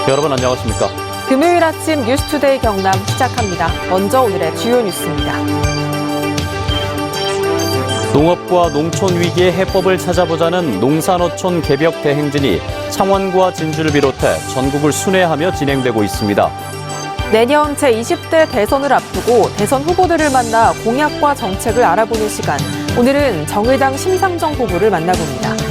여러분 안녕하십니까? 금요일 아침 뉴스투데이 경남 시작합니다. 먼저 오늘의 주요 뉴스입니다. 농업과 농촌 위기의 해법을 찾아보자는 농산어촌 개벽 대행진이 창원과 진주를 비롯해 전국을 순회하며 진행되고 있습니다. 내년 제20대 대선을 앞두고 대선 후보들을 만나 공약과 정책을 알아보는 시간. 오늘은 정의당 심상정 후보를 만나봅니다.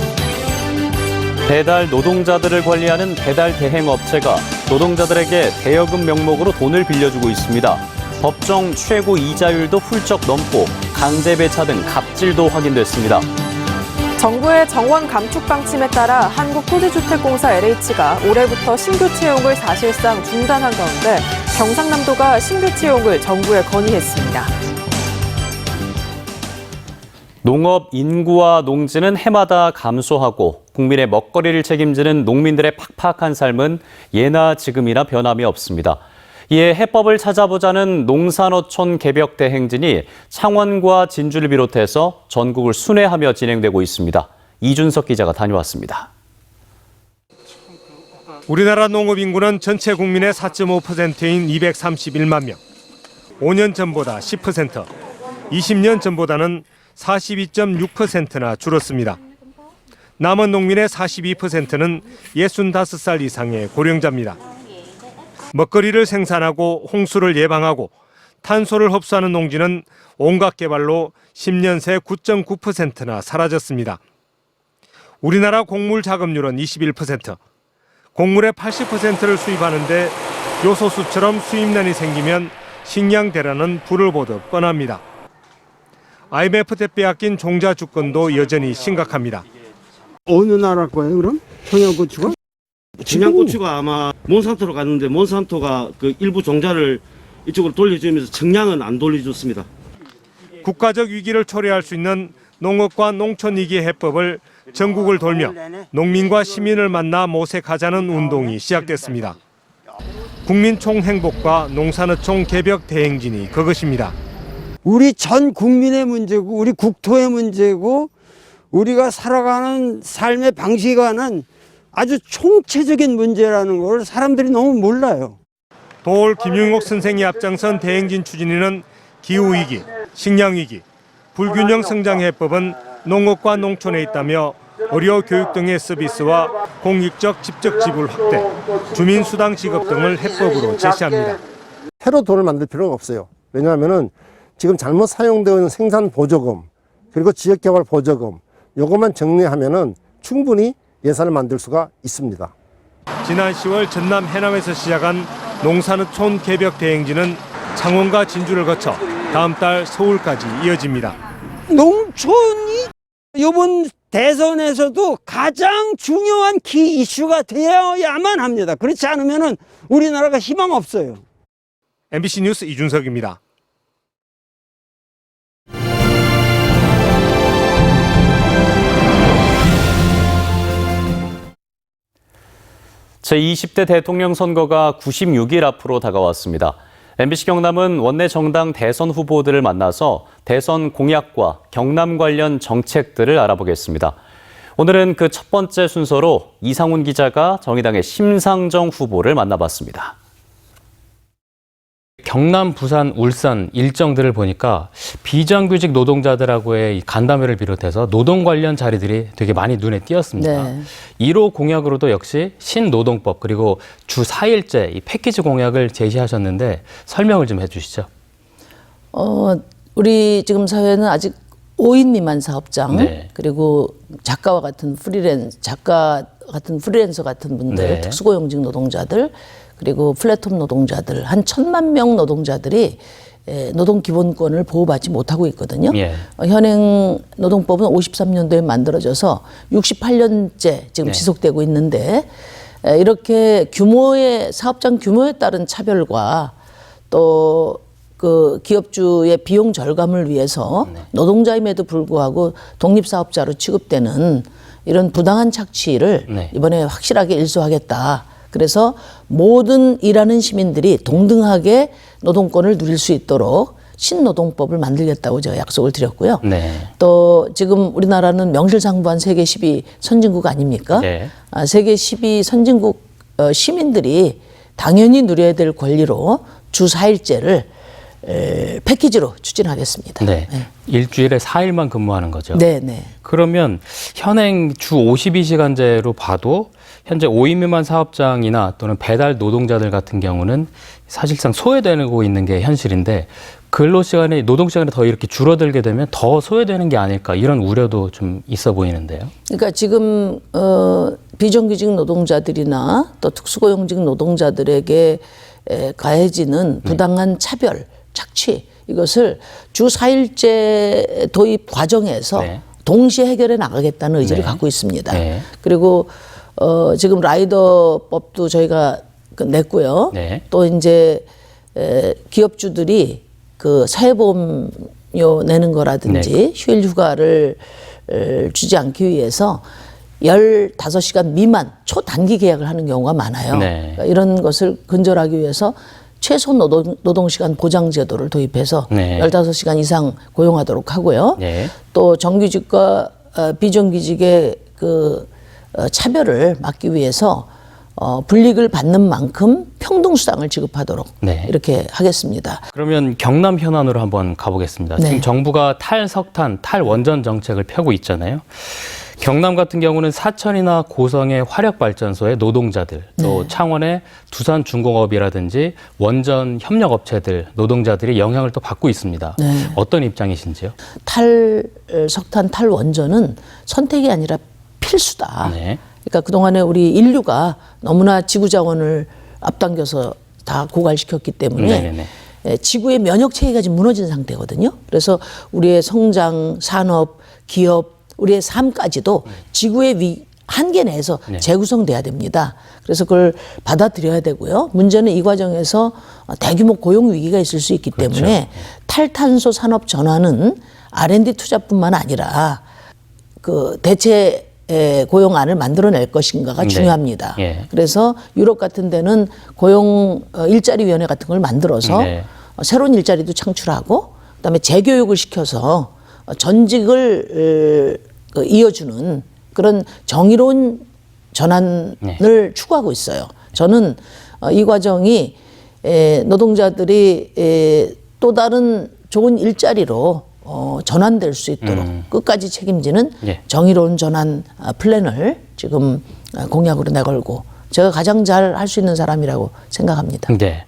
배달 노동자들을 관리하는 배달 대행 업체가 노동자들에게 대여금 명목으로 돈을 빌려주고 있습니다. 법정 최고 이자율도 훌쩍 넘고 강제 배차 등 갑질도 확인됐습니다. 정부의 정원 감축 방침에 따라 한국토지주택공사 LH가 올해부터 신규 채용을 사실상 중단한 가운데 경상남도가 신규 채용을 정부에 건의했습니다. 농업 인구와 농지는 해마다 감소하고 국민의 먹거리를 책임지는 농민들의 팍팍한 삶은 예나 지금이나 변함이 없습니다. 이에 해법을 찾아보자는 농산어촌 개벽 대행진이 창원과 진주를 비롯해서 전국을 순회하며 진행되고 있습니다. 이준석 기자가 다녀왔습니다. 우리나라 농업 인구는 전체 국민의 4.5%인 231만 명. 5년 전보다 10%, 20년 전보다는 42.6%나 줄었습니다. 남은 농민의 42%는 65살 이상의 고령자입니다. 먹거리를 생산하고 홍수를 예방하고 탄소를 흡수하는 농지는 온갖 개발로 10년 새 9.9%나 사라졌습니다. 우리나라 곡물 작업률은 21%, 곡물의 80%를 수입하는데 요소수처럼 수입난이 생기면 식량 대란은 불을 보듯 뻔합니다. IMF 때 빼앗긴 종자 주권도 여전히 심각합니다. 어느 나라 거예요, 그럼? 청양고추가? 청양고추가 아마 몬산토로 갔는데 몬산토가 그 일부 종자를 이쪽으로 돌려주면서 청량은 안 돌려줬습니다. 국가적 위기를 초래할 수 있는 농업과 농촌 위기 해법을 전국을 돌며 농민과 시민을 만나 모색하자는 운동이 시작됐습니다. 국민 총행복과 농산어촌 개벽 대행진이 그것입니다. 우리 전 국민의 문제고 우리 국토의 문제고 우리가 살아가는 삶의 방식에 관한 아주 총체적인 문제라는 걸 사람들이 너무 몰라요. 도올 김용옥 선생이 앞장선 대행진 추진위는 기후위기, 식량위기, 불균형 성장해법은 농업과 농촌에 있다며 의료, 교육 등의 서비스와 공익적 직접 지불 확대, 주민수당 지급 등을 해법으로 제시합니다. 새로 돈을 만들 필요가 없어요. 왜냐하면 지금 잘못 사용되어 있는 생산 보조금 그리고 지역개발 보조금 이것만 정리하면은 충분히 예산을 만들 수가 있습니다. 지난 10월 전남 해남에서 시작한 농산어촌 개벽 대행진은 창원과 진주를 거쳐 다음 달 서울까지 이어집니다. 농촌이 이번 대선에서도 가장 중요한 키 이슈가 되어야만 합니다. 그렇지 않으면 우리나라가 희망 없어요. MBC 뉴스 이준석입니다. 제20대 대통령 선거가 96일 앞으로 다가왔습니다. MBC 경남은 원내 정당 대선 후보들을 만나서 대선 공약과 경남 관련 정책들을 알아보겠습니다. 오늘은 그 첫 번째 순서로 이상훈 기자가 정의당의 심상정 후보를 만나봤습니다. 경남, 부산, 울산 일정들을 보니까 비정규직 노동자들하고의 간담회를 비롯해서 노동 관련 자리들이 되게 많이 눈에 띄었습니다. 네. 1호 공약으로도 역시 신노동법 그리고 주 4일제 이 패키지 공약을 제시하셨는데 설명을 좀 해주시죠. 우리 지금 사회는 아직 5인 미만 사업장 네. 그리고 작가 같은 프리랜서 같은 분들, 네. 특수고용직 노동자들 그리고 플랫폼 노동자들 한 1,000만 명 노동자들이 노동기본권을 보호받지 못하고 있거든요. 예. 현행 노동법은 53년도에 만들어져서 68년째 지금 네. 지속되고 있는데 이렇게 사업장 규모에 따른 차별과 또 그 기업주의 비용 절감을 위해서 노동자임에도 불구하고 독립사업자로 취급되는 이런 부당한 착취를 이번에 확실하게 일소하겠다. 그래서 모든 일하는 시민들이 동등하게 노동권을 누릴 수 있도록 신노동법을 만들겠다고 제가 약속을 드렸고요. 네. 또 지금 우리나라는 명실상부한 세계 10위 선진국 아닙니까? 네. 세계 10위 선진국 시민들이 당연히 누려야 될 권리로 주 4일제를 패키지로 추진하겠습니다. 네. 일주일에 4일만 근무하는 거죠. 네, 네. 그러면 현행 주 52시간제로 봐도 현재 5인 미만 사업장이나 또는 배달 노동자들 같은 경우는 사실상 소외되고 있는 게 현실인데 근로시간이 노동시간이 더 이렇게 줄어들게 되면 더 소외되는 게 아닐까 이런 우려도 좀 있어 보이는데요. 그러니까 지금 비정규직 노동자들이나 또 특수고용직 노동자들에게 가해지는 부당한 차별, 착취 이것을 주 4일제 도입 과정에서 네. 동시에 해결해 나가겠다는 의지를 네. 갖고 있습니다. 네. 그리고 지금 라이더법도 저희가 냈고요. 네. 또 이제 기업주들이 그 사회보험료 내는 거라든지 네. 휴일 휴가를 주지 않기 위해서 15시간 미만 초단기 계약을 하는 경우가 많아요. 네. 그러니까 이런 것을 근절하기 위해서 최소 노동시간 보장 제도를 도입해서 네. 15시간 이상 고용하도록 하고요. 네. 또 정규직과 비정규직의 그 차별을 막기 위해서 불이익을 받는 만큼 평등수당을 지급하도록 네. 이렇게 하겠습니다. 그러면 경남 현안으로 한번 가보겠습니다. 네. 지금 정부가 탈석탄, 탈원전 정책을 펴고 있잖아요. 경남 같은 경우는 사천이나 고성의 화력발전소의 노동자들, 또 네. 창원의 두산중공업이라든지 원전 협력업체들 노동자들이 영향을 또 받고 있습니다. 네. 어떤 입장이신지요? 탈석탄, 탈원전은 선택이 아니라 필수다. 네. 그러니까 그동안에 우리 인류가 너무나 지구 자원을 앞당겨서 다 고갈시켰기 때문에 네네네. 지구의 면역 체계가 지금 무너진 상태거든요. 그래서 우리의 성장, 산업, 기업, 우리의 삶까지도 지구의 한계 내에서 네. 재구성돼야 됩니다. 그래서 그걸 받아들여야 되고요. 문제는 이 과정에서 대규모 고용 위기가 있을 수 있기 그렇죠. 때문에 탈탄소 산업 전환은 R&D 투자뿐만 아니라 그 대체 고용안을 만들어낼 것인가가 네. 중요합니다. 예. 그래서 유럽 같은 데는 고용 일자리 위원회 같은 걸 만들어서 네. 새로운 일자리도 창출하고 그다음에 재교육을 시켜서 전직을 이어주는 그런 정의로운 전환을 네. 추구하고 있어요. 저는 이 과정이 노동자들이 또 다른 좋은 일자리로 전환될 수 있도록 끝까지 책임지는 예. 정의로운 전환 플랜을 지금 공약으로 내걸고 제가 가장 잘 할 수 있는 사람이라고 생각합니다. 네.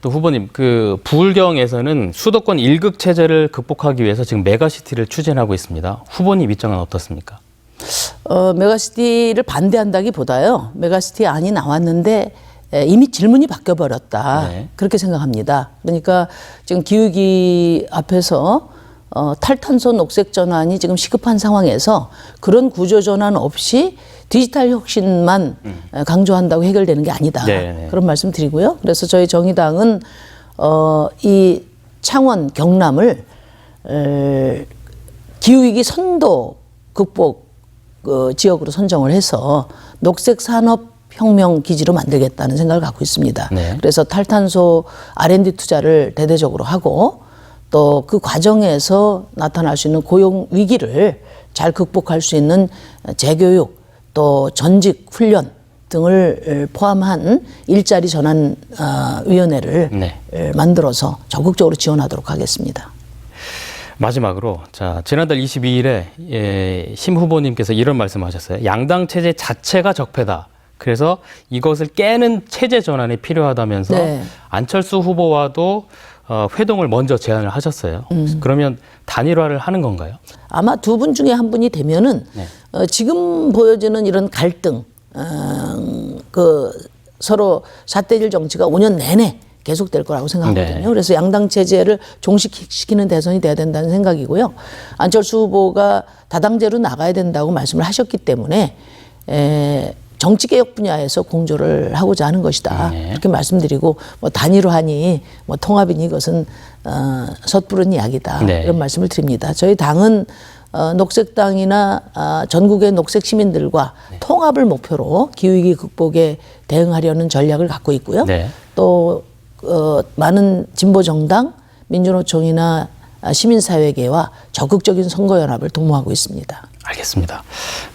또 후보님, 그 부울경에서는 수도권 1극 체제를 극복하기 위해서 지금 메가시티를 추진하고 있습니다. 후보님 입장은 어떻습니까? 메가시티를 반대한다기보다요. 메가시티 안이 나왔는데 이미 질문이 바뀌어버렸다. 네. 그렇게 생각합니다. 그러니까 지금 기후위기 앞에서 탈탄소 녹색 전환이 지금 시급한 상황에서 그런 구조 전환 없이 디지털 혁신만 강조한다고 해결되는 게 아니다. 네. 그런 말씀 드리고요. 그래서 저희 정의당은 이 창원, 경남을 기후위기 선도 극복 지역으로 선정을 해서 녹색 산업 혁명 기지로 만들겠다는 생각을 갖고 있습니다. 네. 그래서 탈탄소 R&D 투자를 대대적으로 하고 또 그 과정에서 나타날 수 있는 고용 위기를 잘 극복할 수 있는 재교육 또 전직 훈련 등을 포함한 일자리 전환 위원회를 네. 만들어서 적극적으로 지원하도록 하겠습니다. 마지막으로 자 지난달 22일에 심 후보님께서 이런 말씀하셨어요. 양당 체제 자체가 적폐다. 그래서 이것을 깨는 체제 전환이 필요하다면서 네. 안철수 후보와도 회동을 먼저 제안을 하셨어요. 그러면 단일화를 하는 건가요? 아마 두 분 중에 한 분이 되면은 네. 지금 보여지는 이런 갈등, 그 서로 삿대질 정치가 5년 내내 계속될 거라고 생각하거든요. 네. 그래서 양당 체제를 종식시키는 대선이 돼야 된다는 생각이고요. 안철수 후보가 다당제로 나가야 된다고 말씀을 하셨기 때문에 정치개혁 분야에서 공조를 하고자 하는 것이다. 네. 이렇게 말씀드리고 뭐 단일화니 뭐 통합이니 이것은 섣부른 이야기다. 네. 이런 말씀을 드립니다. 저희 당은 녹색당이나 전국의 녹색 시민들과 통합을 목표로 기후위기 극복에 대응하려는 전략을 갖고 있고요. 네. 또 많은 진보 정당, 민주노총이나 시민사회계와 적극적인 선거연합을 도모하고 있습니다. 알겠습니다.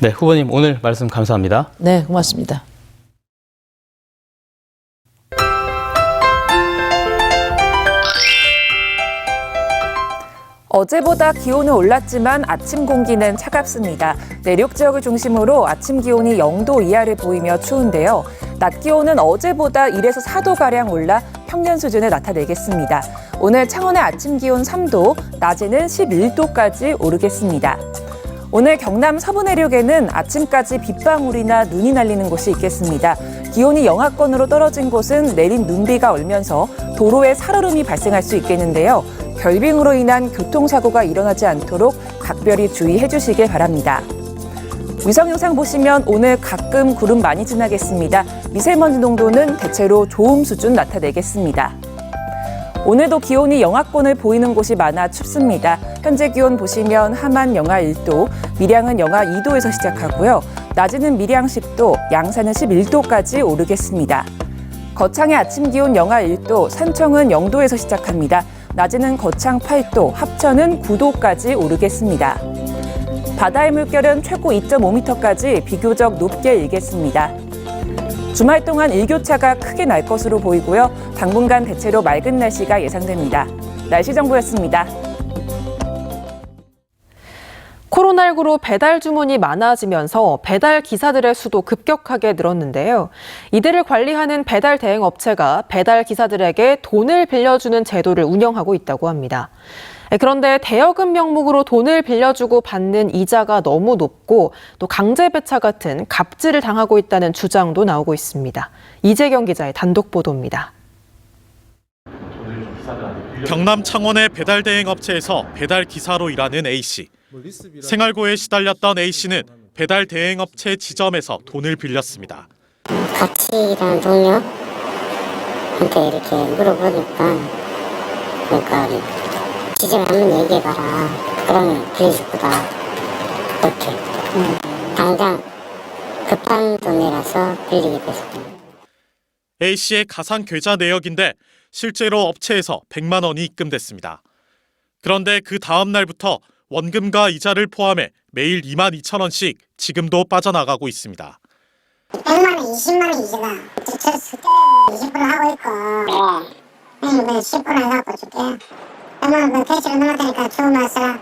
네, 후보님 오늘 말씀 감사합니다. 네, 고맙습니다. 어제보다 기온은 올랐지만 아침 공기는 차갑습니다. 내륙 지역을 중심으로 아침 기온이 0도 이하를 보이며 추운데요. 낮 기온은 어제보다 1에서 4도가량 올라 평년 수준을 나타내겠습니다. 오늘 창원의 아침 기온 3도, 낮에는 11도까지 오르겠습니다. 오늘 경남 서부 내륙에는 아침까지 빗방울이나 눈이 날리는 곳이 있겠습니다. 기온이 영하권으로 떨어진 곳은 내린 눈비가 얼면서 도로에 살얼음이 발생할 수 있겠는데요. 결빙으로 인한 교통사고가 일어나지 않도록 각별히 주의해 주시길 바랍니다. 위성 영상 보시면 오늘 가끔 구름 많이 지나겠습니다. 미세먼지 농도는 대체로 좋음 수준 나타내겠습니다. 오늘도 기온이 영하권을 보이는 곳이 많아 춥습니다. 현재 기온 보시면 함안 영하 1도, 밀양은 영하 2도에서 시작하고요. 낮에는 밀양 10도, 양산은 11도까지 오르겠습니다. 거창의 아침 기온 영하 1도, 산청은 0도에서 시작합니다. 낮에는 거창 8도, 합천은 9도까지 오르겠습니다. 바다의 물결은 최고 2.5m까지 비교적 높게 일겠습니다. 주말 동안 일교차가 크게 날 것으로 보이고요. 당분간 대체로 맑은 날씨가 예상됩니다. 날씨 정보였습니다. 코로나19로 배달 주문이 많아지면서 배달 기사들의 수도 급격하게 늘었는데요. 이들을 관리하는 배달 대행 업체가 배달 기사들에게 돈을 빌려주는 제도를 운영하고 있다고 합니다. 그런데 대여금 명목으로 돈을 빌려주고 받는 이자가 너무 높고 또 강제 배차 같은 갑질을 당하고 있다는 주장도 나오고 있습니다. 이재경 기자의 단독 보도입니다. 경남 창원의 배달 대행 업체에서 배달 기사로 일하는 A씨. 생활고에 시달렸던 A씨는 배달 대행 업체 지점에서 돈을 빌렸습니다. 같이 일하는 동료한테 이렇게 물어보니까 그러니까 지점에 한번 얘기해봐라. 그러면 빌려줄 거다. 이렇게. 당장 급한 돈이라서 빌리게 됐습니다. A씨의 가상 계좌 내역인데 실제로 업체에서 100만 원이 입금됐습니다. 그런데 그 다음 날부터 원금과 이자를 포함해 매일 22,000원씩 지금도 빠져나가고 있습니다. 100만 원, 20만 원 이자가 저 20% 하고 있고 그냥 10% 해갖고 줄게. 그러면 대출을 넣어드니까 좋은 맛이라.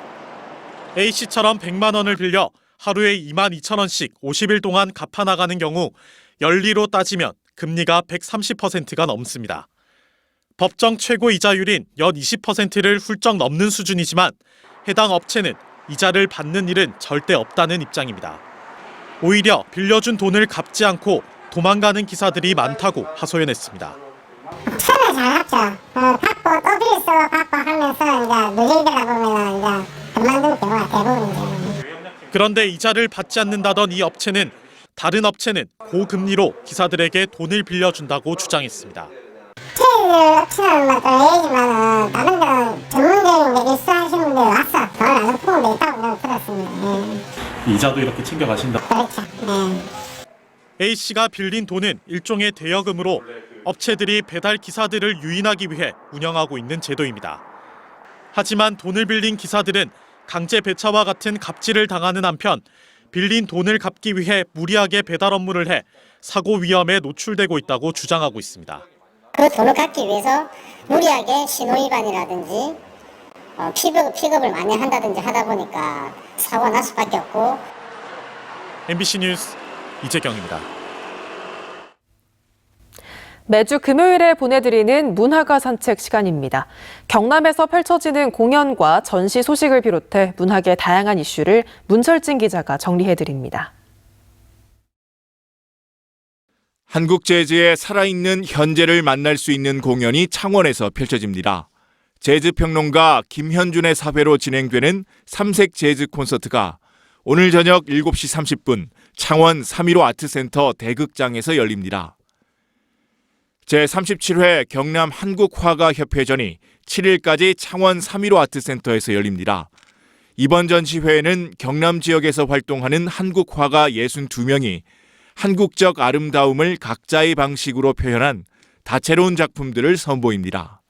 A씨처럼 100만 원을 빌려 하루에 22,000원씩 50일 동안 갚아나가는 경우 연리로 따지면 금리가 130%가 넘습니다. 법정 최고 이자율인 연 20%를 훌쩍 넘는 수준이지만 해당 업체는 이자를 받는 일은 절대 없다는 입장입니다. 오히려 빌려준 돈을 갚지 않고 도망가는 기사들이 많다고 하소연했습니다. 처음에 잘 갚죠. 갚고 또 빌렸어 갚고 하면서 이제 늘리다 보면 이제 그만둔 경우가 대부분이죠. 그런데 이자를 받지 않는다던 이 업체는 다른 업체는 고금리로 기사들에게 돈을 빌려준다고 주장했습니다. 업체는 얘기지만 다른 데는 전문적인 매기스 하시는 분들 와서 돈 안 포함되어 있다고 들었습니다. 이자도 이렇게 챙겨가신다. 그렇죠. A씨가 빌린 돈은 일종의 대여금으로 업체들이 배달 기사들을 유인하기 위해 운영하고 있는 제도입니다. 하지만 돈을 빌린 기사들은 강제 배차와 같은 갑질을 당하는 한편 빌린 돈을 갚기 위해 무리하게 배달 업무를 해 사고 위험에 노출되고 있다고 주장하고 있습니다. 그 돈을 갚기 위해서 무리하게 신호위반이라든지 픽업을 많이 한다든지 하다 보니까 사고가 날 수밖에 없고. MBC 뉴스 이재경입니다. 매주 금요일에 보내드리는 문화가 산책 시간입니다. 경남에서 펼쳐지는 공연과 전시 소식을 비롯해 문학의 다양한 이슈를 문철진 기자가 정리해드립니다. 한국 재즈의 살아있는 현재를 만날 수 있는 공연이 창원에서 펼쳐집니다. 재즈 평론가 김현준의 사회로 진행되는 삼색 재즈 콘서트가 오늘 저녁 7시 30분 창원 3.15 아트센터 대극장에서 열립니다. 제37회 경남 한국화가협회전이 7일까지 창원 3.15 아트센터에서 열립니다. 이번 전시회에는 경남 지역에서 활동하는 한국화가 62명이 한국적 아름다움을 각자의 방식으로 표현한 다채로운 작품들을 선보입니다.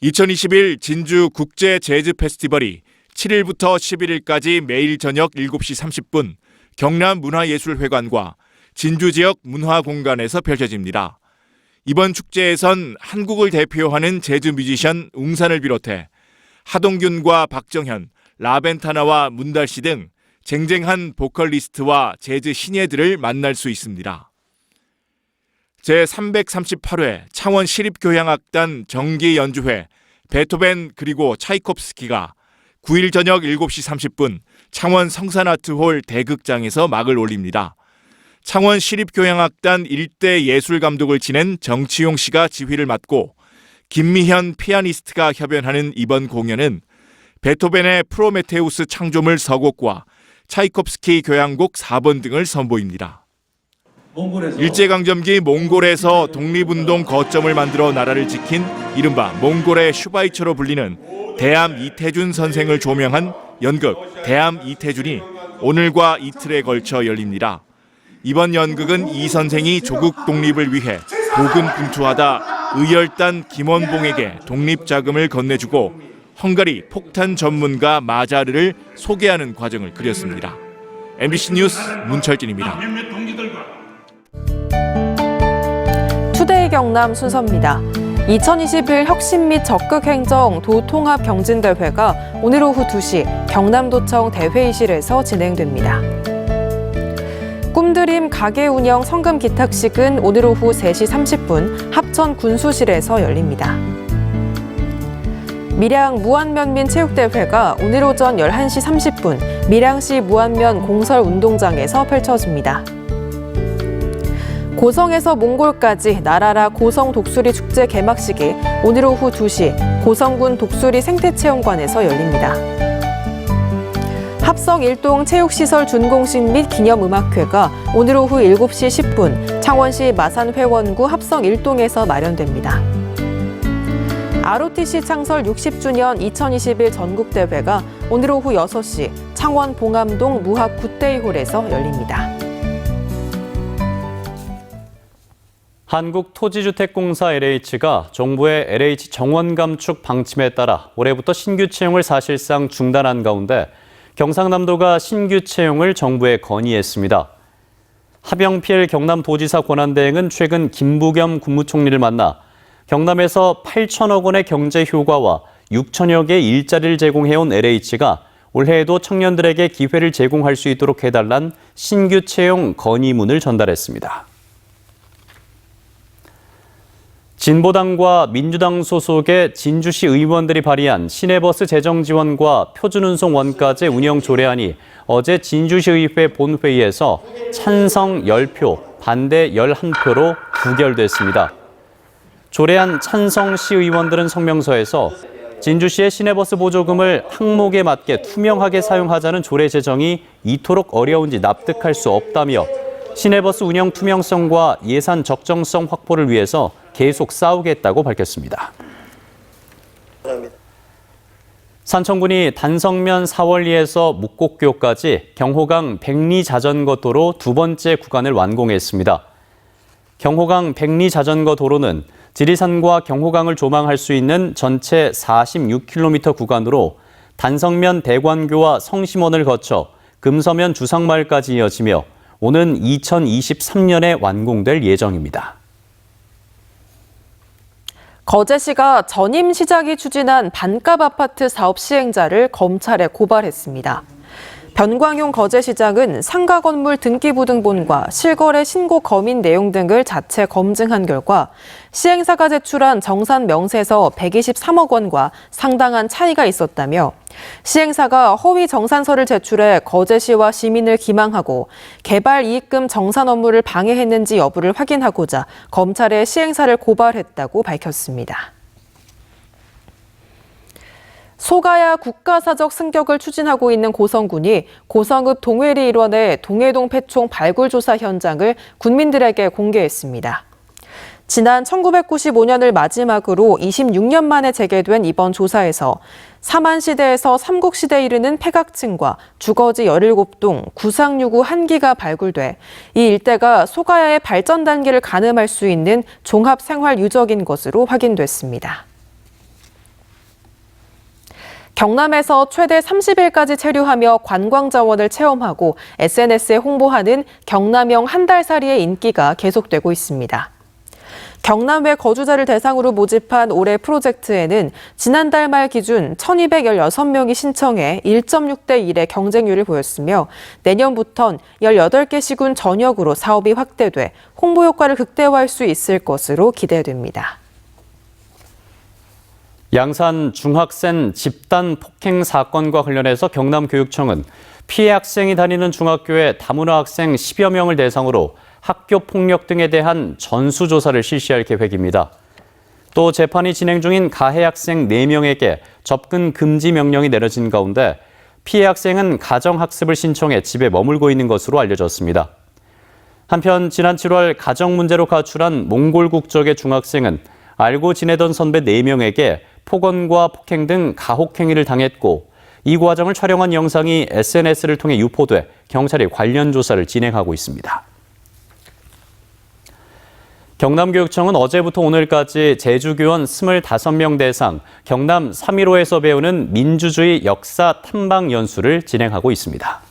2021 진주 국제 재즈 페스티벌이 7일부터 11일까지 매일 저녁 7시 30분 경남 문화예술회관과 진주 지역 문화공간에서 펼쳐집니다. 이번 축제에선 한국을 대표하는 재즈 뮤지션 웅산을 비롯해 하동균과 박정현, 라벤타나와 문달씨 등 쟁쟁한 보컬리스트와 재즈 신예들을 만날 수 있습니다. 제338회 창원 시립교향악단 정기연주회 베토벤 그리고 차이콥스키가 9일 저녁 7시 30분 창원 성산아트홀 대극장에서 막을 올립니다. 창원 시립교향악단 일대 예술감독을 지낸 정치용 씨가 지휘를 맡고 김미현 피아니스트가 협연하는 이번 공연은 베토벤의 프로메테우스 창조물 서곡과 차이콥스키 교향곡 4번 등을 선보입니다. 일제강점기 몽골에서 독립운동 거점을 만들어 나라를 지킨 이른바 몽골의 슈바이처로 불리는 대암 이태준 선생을 조명한 연극 대암 이태준이 오늘과 이틀에 걸쳐 열립니다. 이번 연극은 이 선생이 조국 독립을 위해 고군분투하다 의열단 김원봉에게 독립자금을 건네주고 헝가리 폭탄 전문가 마자르를 소개하는 과정을 그렸습니다. MBC 뉴스 문철진입니다. 투데이 경남 순서입니다. 2021 혁신 및 적극 행정 도통합 경진대회가 오늘 오후 2시 경남도청 대회의실에서 진행됩니다. 꿈드림 가게 운영 성금 기탁식은 오늘 오후 3시 30분 합천 군수실에서 열립니다. 밀양 무안면민 체육대회가 오늘 오전 11시 30분 밀양시 무안면 공설운동장에서 펼쳐집니다. 고성에서 몽골까지 나라라 고성 독수리 축제 개막식이 오늘 오후 2시 고성군 독수리 생태체험관에서 열립니다. 합성 일동 체육시설 준공식 및 기념음악회가 오늘 오후 7시 10분 창원시 마산회원구 합성 일동에서 마련됩니다. ROTC 창설 60주년 2021 전국대회가 오늘 오후 6시 창원 봉암동 무학 굿데이홀에서 열립니다. 한국토지주택공사 LH가 정부의 LH 정원 감축 방침에 따라 올해부터 신규 채용을 사실상 중단한 가운데 경상남도가 신규 채용을 정부에 건의했습니다. 하병필 경남도지사 권한대행은 최근 김부겸 국무총리를 만나 경남에서 8천억 원의 경제 효과와 6천여 개의 일자리를 제공해온 LH가 올해에도 청년들에게 기회를 제공할 수 있도록 해달란 신규 채용 건의문을 전달했습니다. 진보당과 민주당 소속의 진주시 의원들이 발의한 시내버스 재정 지원과 표준운송 원가제 운영 조례안이 어제 진주시의회 본회의에서 찬성 10표, 반대 11표로 부결됐습니다. 조례안 찬성 시의원들은 성명서에서 진주시의 시내버스 보조금을 항목에 맞게 투명하게 사용하자는 조례 제정이 이토록 어려운지 납득할 수 없다며 시내버스 운영 투명성과 예산 적정성 확보를 위해서 계속 싸우겠다고 밝혔습니다. 산청군이 단성면 사월리에서 묵곡교까지 경호강 백리 자전거 도로 두 번째 구간을 완공했습니다. 경호강 백리 자전거 도로는 지리산과 경호강을 조망할 수 있는 전체 46km 구간으로 단성면 대관교와 성심원을 거쳐 금서면 주상마을까지 이어지며 오는 2023년에 완공될 예정입니다. 거제시가 전임 시장이 추진한 반값 아파트 사업 시행자를 검찰에 고발했습니다. 변광용 거제시장은 상가 건물 등기부등본과 실거래 신고 검인 내용 등을 자체 검증한 결과 시행사가 제출한 정산 명세서 123억 원과 상당한 차이가 있었다며 시행사가 허위 정산서를 제출해 거제시와 시민을 기망하고 개발 이익금 정산 업무를 방해했는지 여부를 확인하고자 검찰에 시행사를 고발했다고 밝혔습니다. 소가야 국가사적 승격을 추진하고 있는 고성군이 고성읍 동회리 일원의 동해동 폐총 발굴 조사 현장을 군민들에게 공개했습니다. 지난 1995년을 마지막으로 26년 만에 재개된 이번 조사에서 삼안시대에서 삼국시대에 이르는 폐각층과 주거지 17동, 구상유구 1기가 발굴돼 이 일대가 소가야의 발전 단계를 가늠할 수 있는 종합생활 유적인 것으로 확인됐습니다. 경남에서 최대 30일까지 체류하며 관광자원을 체험하고 SNS에 홍보하는 경남형 한 달살이의 인기가 계속되고 있습니다. 경남 외 거주자를 대상으로 모집한 올해 프로젝트에는 지난달 말 기준 1,216명이 신청해 1.6대 1의 경쟁률을 보였으며 내년부턴 18개 시군 전역으로 사업이 확대돼 홍보 효과를 극대화할 수 있을 것으로 기대됩니다. 양산 중학생 집단 폭행 사건과 관련해서 경남교육청은 피해 학생이 다니는 중학교의 다문화 학생 10여 명을 대상으로 학교 폭력 등에 대한 전수조사를 실시할 계획입니다. 또 재판이 진행 중인 가해 학생 4명에게 접근 금지 명령이 내려진 가운데 피해 학생은 가정학습을 신청해 집에 머물고 있는 것으로 알려졌습니다. 한편 지난 7월 가정 문제로 가출한 몽골 국적의 중학생은 알고 지내던 선배 4명에게 폭언과 폭행 등 가혹행위를 당했고 이 과정을 촬영한 영상이 SNS를 통해 유포돼 경찰이 관련 조사를 진행하고 있습니다. 경남교육청은 어제부터 오늘까지 제주교원 25명 대상 경남 3.15에서 배우는 민주주의 역사 탐방 연수를 진행하고 있습니다.